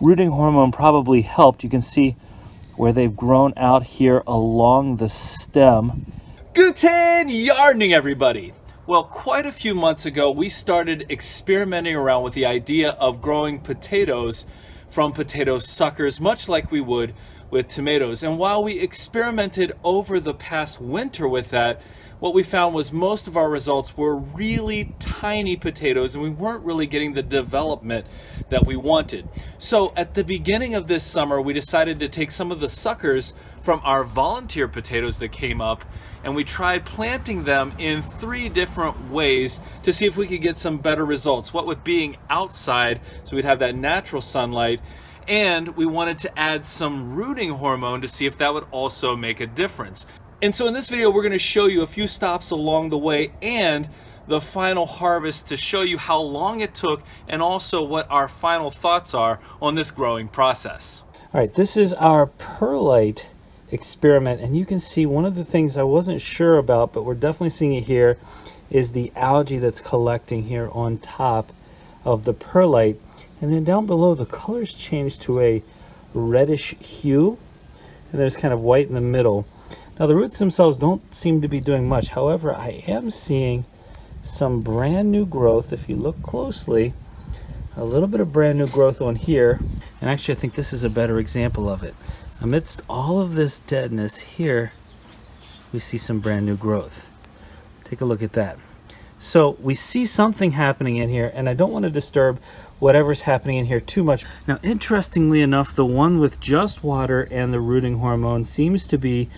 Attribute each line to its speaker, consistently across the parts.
Speaker 1: rooting hormone probably helped. You can see where they've grown out here along the stem.
Speaker 2: Guten Yardening, everybody! Well, quite a few months ago, we started experimenting around with the idea of growing potatoes from potato suckers, much like we would with tomatoes. And while we experimented over the past winter with that, what we found was most of our results were really tiny potatoes, and we weren't really getting the development that we wanted. So at the beginning of this summer, we decided to take some of the suckers from our volunteer potatoes that came up, and we tried planting them in 3 different ways to see if we could get some better results. What with being outside, so we'd have that natural sunlight, and we wanted to add some rooting hormone to see if that would also make a difference. And so in this video, we're going to show you a few stops along the way and the final harvest to show you how long it took and also what our final thoughts are on this growing process.
Speaker 1: All right, this is our perlite experiment, and you can see one of the things I wasn't sure about, but we're definitely seeing it here, is the algae that's collecting here on top of the perlite. And then down below, the colors change to a reddish hue, and there's kind of white in the middle. Now the roots themselves don't seem to be doing much. However, I am seeing some brand new growth. If you look closely, a little bit of brand new growth on here. And actually, I think this is a better example of it. Amidst all of this deadness here, we see some brand new growth. Take a look at that. So we see something happening in here, and I don't want to disturb whatever's happening in here too much. Now, interestingly enough, the one with just water and the rooting hormone seems to be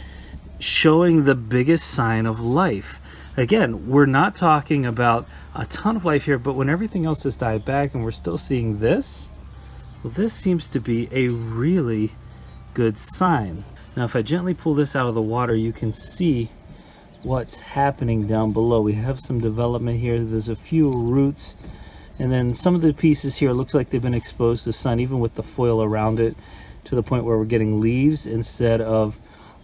Speaker 1: showing the biggest sign of life. Again, we're not talking about a ton of life here, but when everything else has died back and we're still seeing this, well, this seems to be a really good sign. Now, if I gently pull this out of the water, you can see what's happening down below. We have some development here. There's a few roots, and then some of the pieces here looks like they've been exposed to sun, even with the foil around it, to the point where we're getting leaves instead of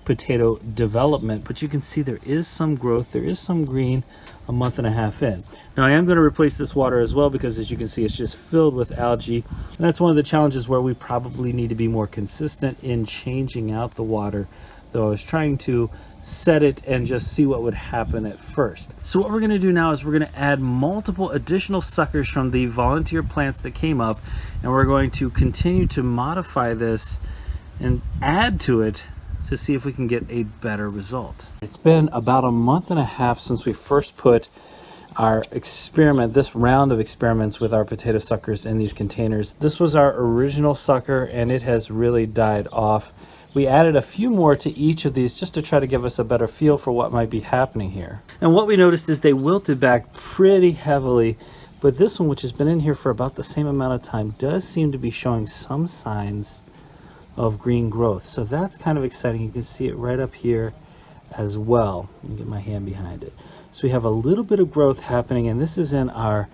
Speaker 1: potato development. But you can see there is some growth, there is some green a month and a half in. Now I am going to replace this water as well, because as you can see, it's just filled with algae, and that's one of the challenges where we probably need to be more consistent in changing out the water, though I was trying to set it and just see what would happen at first. So what we're going to do now is we're going to add multiple additional suckers from the volunteer plants that came up, and we're going to continue to modify this and add to it to see if we can get a better result. It's been about a month and a half since we first put our experiment, this round of experiments with our potato suckers in these containers. This was our original sucker, and it has really died off. We added a few more to each of these just to try to give us a better feel for what might be happening here. And what we noticed is they wilted back pretty heavily, but this one, which has been in here for about the same amount of time, does seem to be showing some signs of green growth. So that's kind of exciting. You can see it right up here as well. Let me get my hand behind it. So we have a little bit of growth happening, and this is in our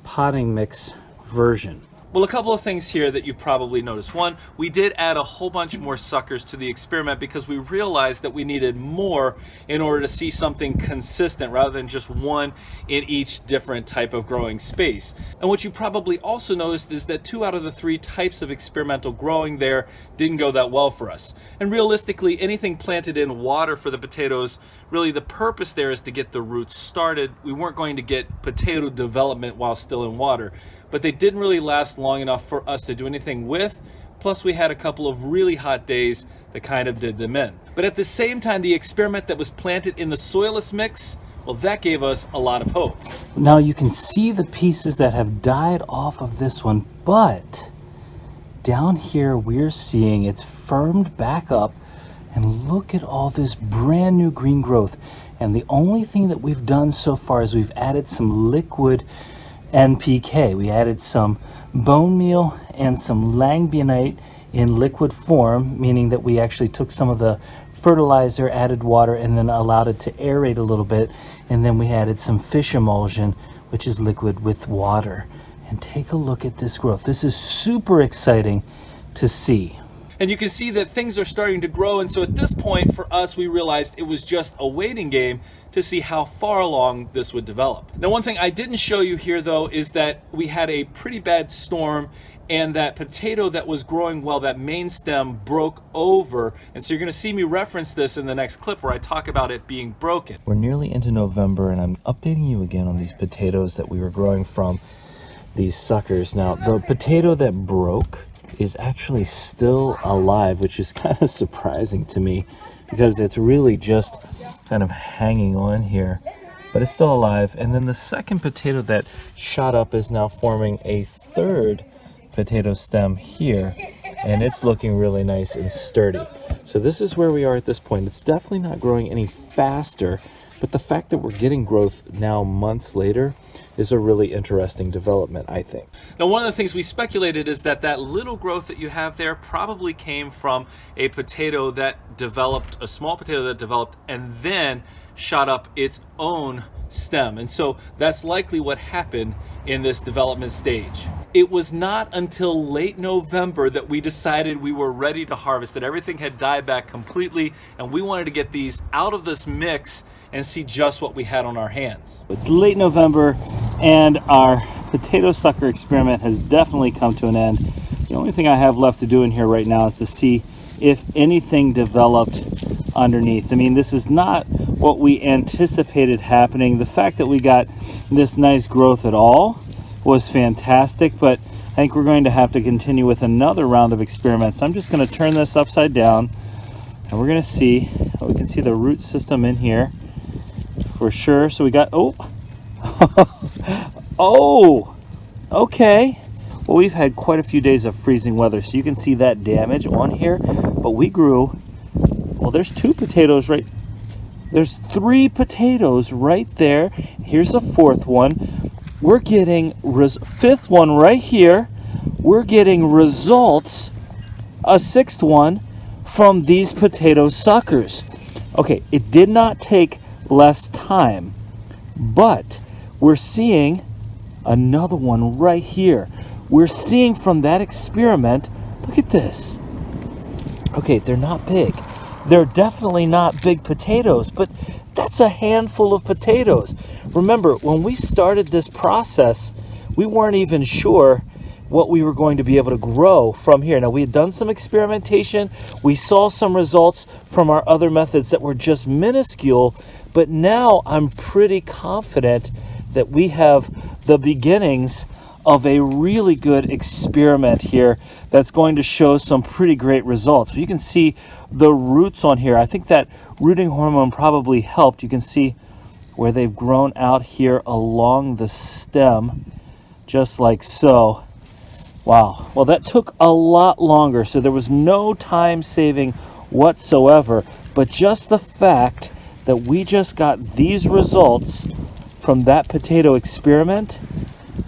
Speaker 1: potting mix version.
Speaker 2: Well, a couple of things here that you probably noticed. One, we did add a whole bunch more suckers to the experiment because we realized that we needed more in order to see something consistent rather than just one in each different type of growing space. And what you probably also noticed is that 2 out of the 3 types of experimental growing there didn't go that well for us. And realistically, anything planted in water for the potatoes, really the purpose there is to get the roots started. We weren't going to get potato development while still in water, but they didn't really last long enough for us to do anything with. Plus we had a couple of really hot days that kind of did them in. But at the same time, the experiment that was planted in the soilless mix, well, that gave us a lot of hope.
Speaker 1: Now you can see the pieces that have died off of this one, but down here we're seeing it's firmed back up, and look at all this brand new green growth. And the only thing that we've done so far is we've added some liquid NPK. We added some bone meal and some langbionite in liquid form, meaning that we actually took some of the fertilizer, added water, and then allowed it to aerate a little bit, and then we added some fish emulsion, which is liquid with water. And take a look at this growth. This is super exciting to see.
Speaker 2: And you can see that things are starting to grow. And so at this point for us, we realized it was just a waiting game to see how far along this would develop. Now, one thing I didn't show you here though is that we had a pretty bad storm, and that potato that was growing well, that main stem, broke over. And so you're gonna see me reference this in the next clip where I talk about it being broken.
Speaker 1: We're nearly into November, and I'm updating you again on these potatoes that we were growing from these suckers. Now, the potato that broke is actually still alive, which is kind of surprising to me because it's really just kind of hanging on here, but it's still alive. And then the second potato that shot up is now forming a third potato stem here, and it's looking really nice and sturdy. So this is where we are at this point. It's definitely not growing any faster, but the fact that we're getting growth now months later is a really interesting development, I think.
Speaker 2: Now, one of the things we speculated is that that little growth that you have there probably came from a potato that developed, a small potato that developed and then shot up its own stem. And so that's likely what happened in this development stage. It was not until late November that we decided we were ready to harvest, that everything had died back completely, and we wanted to get these out of this mix and see just what we had on our hands.
Speaker 1: It's late November, and our potato sucker experiment has definitely come to an end. The only thing I have left to do in here right now is to see if anything developed underneath. I mean, this is not what we anticipated happening. The fact that we got this nice growth at all was fantastic, but I think we're going to have to continue with another round of experiments. So I'm just going to turn this upside down, and we're going to see, we can see the root system in here for sure. So we got, oh, oh, okay. Well, we've had quite a few days of freezing weather, so you can see that damage on here, but we grew, well, there's two potatoes right, there's three potatoes right there. Here's the fourth one. We're getting fifth one right here. We're getting results, a sixth one, from these potato suckers. Okay, it did not take less time, but we're seeing another one right here. We're seeing from that experiment, look at this. Okay, they're not big. They're definitely not big potatoes, but that's a handful of potatoes. Remember, when we started this process, we weren't even sure what we were going to be able to grow from here. Now, we had done some experimentation. We saw some results from our other methods that were just minuscule, but now I'm pretty confident that we have the beginnings of a really good experiment here that's going to show some pretty great results. You can see the roots on here. I think that rooting hormone probably helped. You can see where they've grown out here along the stem, just like so. Wow. Well, that took a lot longer, so there was no time saving whatsoever, but just the fact that we just got these results from that potato experiment,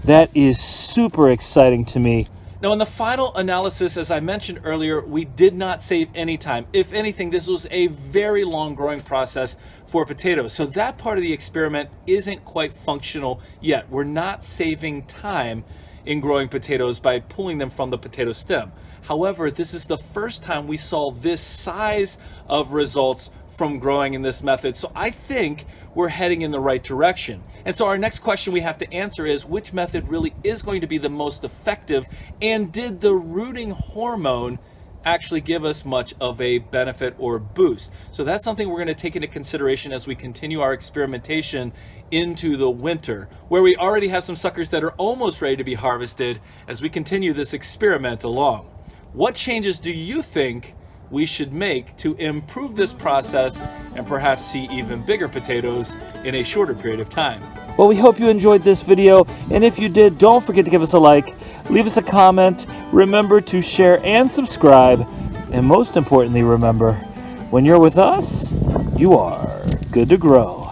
Speaker 1: that is super exciting to me.
Speaker 2: Now, in the final analysis, as I mentioned earlier, we did not save any time. If anything, this was a very long growing process for potatoes. So that part of the experiment isn't quite functional yet. We're not saving time in growing potatoes by pulling them from the potato stem. However, this is the first time we saw this size of results from growing in this method. So I think we're heading in the right direction. And so our next question we have to answer is, which method really is going to be the most effective? And did the rooting hormone actually give us much of a benefit or boost? So that's something we're going to take into consideration as we continue our experimentation into the winter, where we already have some suckers that are almost ready to be harvested as we continue this experiment along. What changes do you think we should make to improve this process and perhaps see even bigger potatoes in a shorter period of time?
Speaker 1: Well, we hope you enjoyed this video, and if you did, don't forget to give us a like, leave us a comment, remember to share and subscribe, and most importantly, remember, when you're with us, you are good to grow.